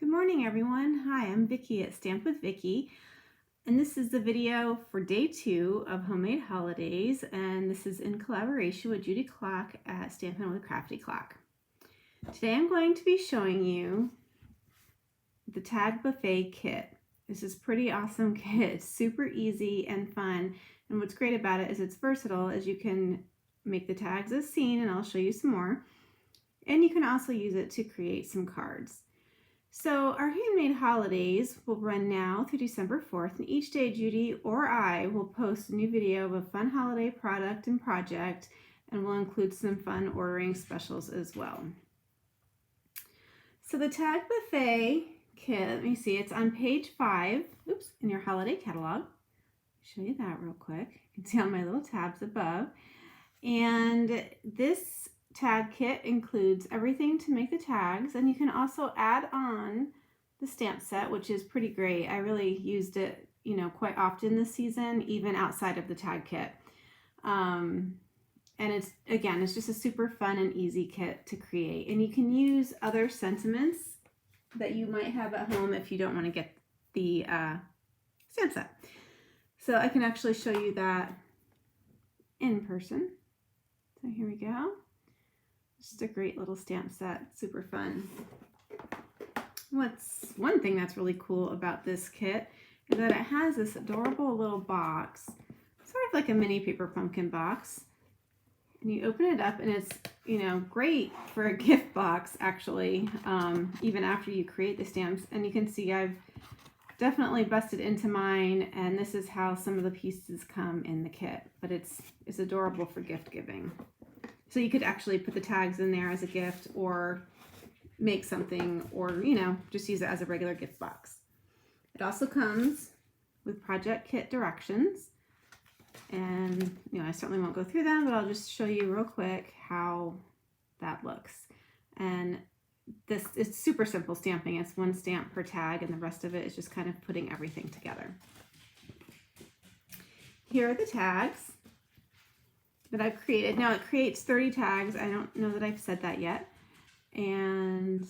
Good morning, everyone. Hi, I'm Vicki at Stamp with Vicki, and this is the video for day 2 of Homemade Holidays, and this is in collaboration with Judy Clock at Stampin' with Crafty Clock. Today I'm going to be showing you the Tag Buffet kit. This is a pretty awesome kit. It's super easy and fun, and what's great about it is it's versatile, as you can make the tags as seen, and I'll show you some more, and you can also use it to create some cards. So our handmade holidays will run now through December 4th, and each day Judy or I will post a new video of a fun holiday product and project, and we'll include some fun ordering specials as well. So the Tag Buffet kit, let me see, it's on page 5, in your holiday catalog. I'll show you that real quick. You can see on my little tabs above. And this tag kit includes everything to make the tags, and you can also add on the stamp set, which is pretty great. I really used it, quite often this season, even outside of the tag kit. And it's just a super fun and easy kit to create, and you can use other sentiments that you might have at home if you don't want to get the stamp set. So I can actually show you that in person. So here we go. Just a great little stamp set, super fun. One thing that's really cool about this kit is that it has this adorable little box, sort of like a mini paper pumpkin box. And you open it up, and it's, great for a gift box, actually, even after you create the stamps. And you can see I've definitely busted into mine, and this is how some of the pieces come in the kit. But it's adorable for gift giving. So you could actually put the tags in there as a gift, or make something, or, just use it as a regular gift box. It also comes with project kit directions. And, I certainly won't go through them, but I'll just show you real quick how that looks. And it's super simple stamping. It's one stamp per tag, and the rest of it is just kind of putting everything together. Here are the tags that I've created. Now it creates 30 tags. I don't know that I've said that yet. And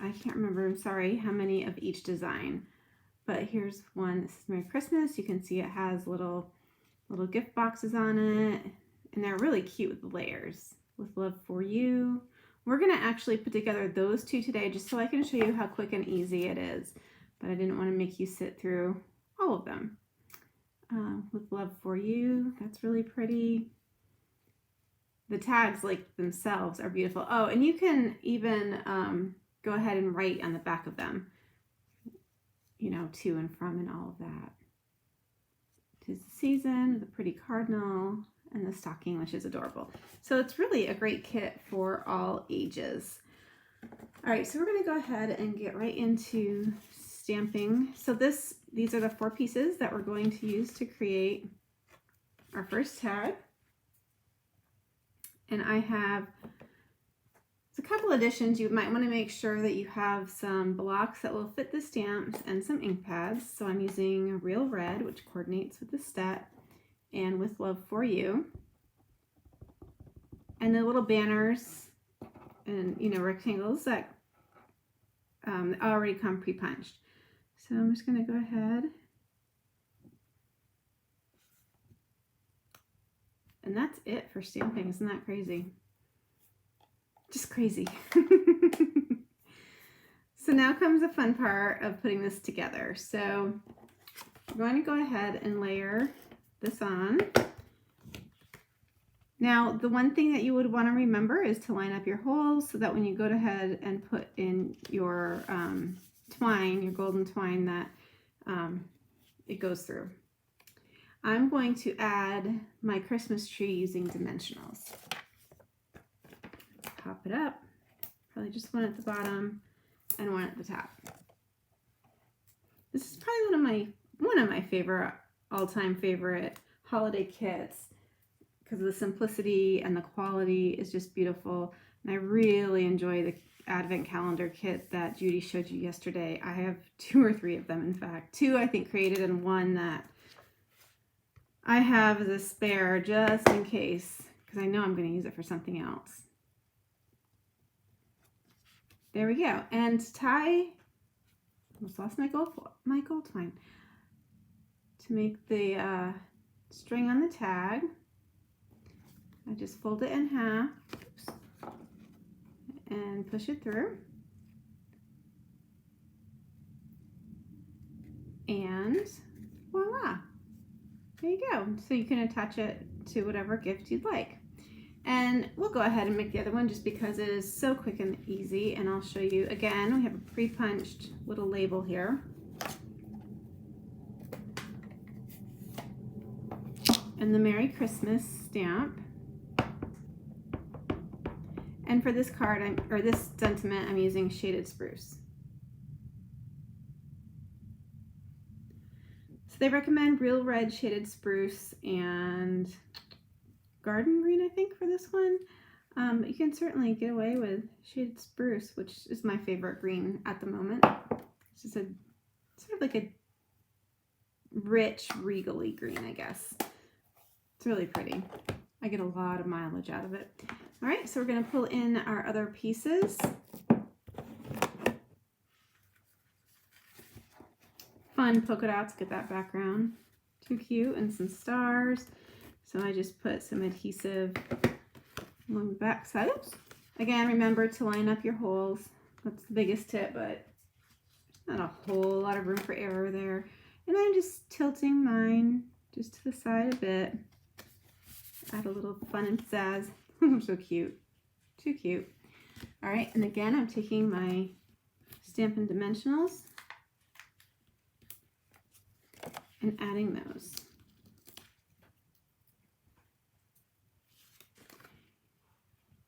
I can't remember, I'm sorry, how many of each design. But here's one. This is Merry Christmas. You can see it has little gift boxes on it. And they're really cute with the layers. With Love for You. We're going to actually put together those two today just so I can show you how quick and easy it is. But I didn't want to make you sit through all of them. With Love for You, that's really pretty. The tags, like themselves, are beautiful. Oh, and you can even go ahead and write on the back of them, to and from and all of that. 'Tis the Season, the pretty cardinal, and the stocking, which is adorable. So it's really a great kit for all ages. All right, so we're going to go ahead and get right into stamping. So these are the 4 pieces that we're going to use to create our first tag. And I have a couple additions. You might want to make sure that you have some blocks that will fit the stamps and some ink pads. So I'm using Real Red, which coordinates with the set, and With Love for You. And the little banners and, rectangles that already come pre-punched. So I'm just going to go ahead. And that's it for stamping. Isn't that crazy? Just crazy. So now comes the fun part of putting this together. So I'm going to go ahead and layer this on. Now, the one thing that you would want to remember is to line up your holes so that when you go ahead and put in your twine, your golden twine, that it goes through. I'm going to add my Christmas tree using dimensionals. Pop it up, probably just one at the bottom and one at the top. This is probably one of my favorite, all-time favorite holiday kits because of the simplicity, and the quality is just beautiful. And I really enjoy the Advent calendar kit that Judy showed you yesterday. I have 2 or 3 of them, in fact. 2 I think created, and one that I have as a spare just in case, because I know I'm going to use it for something else. There we go. And to tie, almost lost my gold twine. To make the string on the tag, I just fold it in half. Oops, and push it through. And voila, there you go. So you can attach it to whatever gift you'd like. And we'll go ahead and make the other one just because it is so quick and easy. And I'll show you again, we have a pre-punched little label here. And the Merry Christmas stamp. And for this card, or this sentiment, I'm using Shaded Spruce. So they recommend Real Red Shaded Spruce and Garden Green, I think, for this one. You can certainly get away with Shaded Spruce, which is my favorite green at the moment. It's just a sort of like a rich, regally green, I guess. It's really pretty. I get a lot of mileage out of it. All right, so we're going to pull in our other pieces. Fun polka dots, get that background. Too cute, and some stars. So I just put some adhesive along the back side. Oops. Again, remember to line up your holes. That's the biggest tip, but not a whole lot of room for error there. And I'm just tilting mine just to the side a bit. Add a little fun and pizzazz. So cute. Too cute. All right, and again, I'm taking my Stampin' Dimensionals and adding those.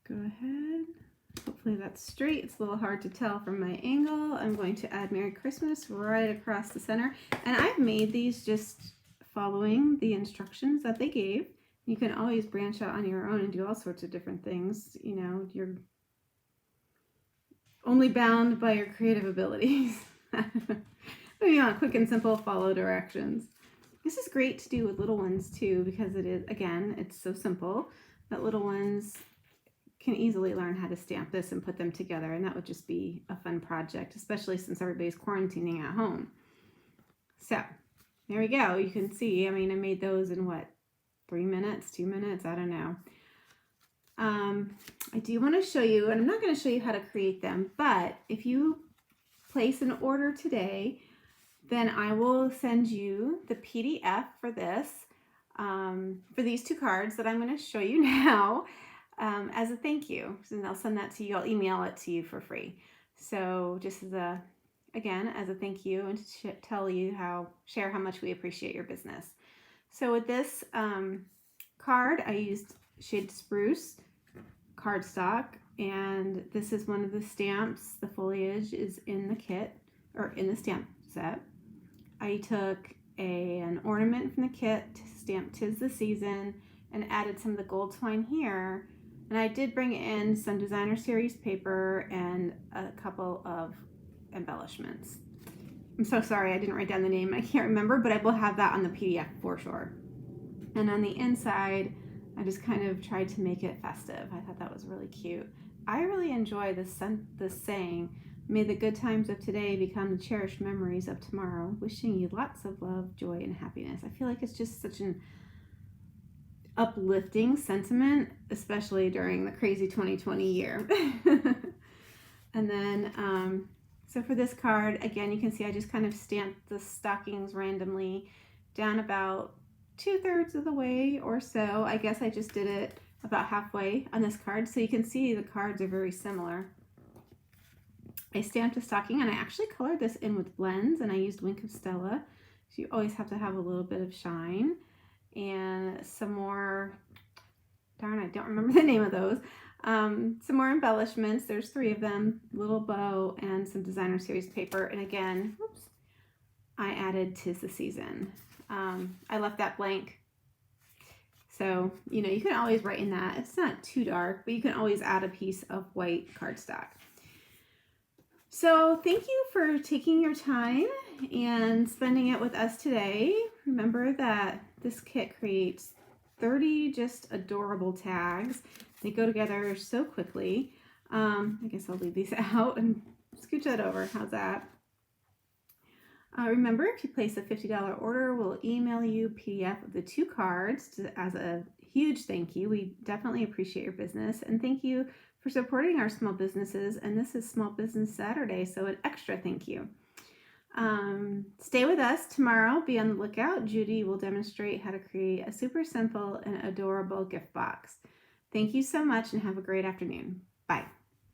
Go ahead. Hopefully that's straight. It's a little hard to tell from my angle. I'm going to add Merry Christmas right across the center. And I've made these just following the instructions that they gave. You can always branch out on your own and do all sorts of different things. You know, you're only bound by your creative abilities. Maybe you want quick and simple, follow directions. This is great to do with little ones too, because it is, again, it's so simple that little ones can easily learn how to stamp this and put them together. And that would just be a fun project, especially since everybody's quarantining at home. So there we go. You can see, I mean, I made those in what, 3 minutes, 2 minutes, I don't know. I do want to show you, and I'm not going to show you how to create them, but if you place an order today, then I will send you the PDF for this, for these 2 cards that I'm going to show you now as a thank you. And I'll send that to you, I'll email it to you for free. So just as a, again, as a thank you and to tell you share how much we appreciate your business. So with this card, I used Shaded Spruce cardstock, and this is one of the stamps. The foliage is in the kit, or in the stamp set. I took an ornament from the kit, stamped 'Tis the Season, and added some of the gold twine here. And I did bring in some designer series paper and a couple of embellishments. I'm so sorry I didn't write down the name. I can't remember, but I will have that on the PDF for sure. And on the inside, I just kind of tried to make it festive. I thought that was really cute. I really enjoy this saying, may the good times of today become the cherished memories of tomorrow. Wishing you lots of love, joy, and happiness. I feel like it's just such an uplifting sentiment, especially during the crazy 2020 year. And then, so for this card, again, you can see I just kind of stamped the stockings randomly down about 2/3 of the way or so. I guess I just did it about halfway on this card. So you can see the cards are very similar. I stamped a stocking, and I actually colored this in with blends, and I used Wink of Stella. So you always have to have a little bit of shine. And some more, darn, I don't remember the name of those. Some more embellishments. There's 3 of them, little bow and some designer series paper. And again, whoops, I added 'Tis the Season. I left that blank. So, you know, you can always write in that. It's not too dark, but you can always add a piece of white cardstock. So thank you for taking your time and spending it with us today. Remember that this kit creates 30 just adorable tags. They go together so quickly. I guess I'll leave these out and scooch that over. How's that? Remember, if you place a $50 order, we'll email you PDF of the 2 cards as a huge thank you. We definitely appreciate your business, and thank you for supporting our small businesses. And this is Small Business Saturday, so an extra thank you. Stay with us tomorrow. Be on the lookout. Judy will demonstrate how to create a super simple and adorable gift box. Thank you so much and have a great afternoon. Bye.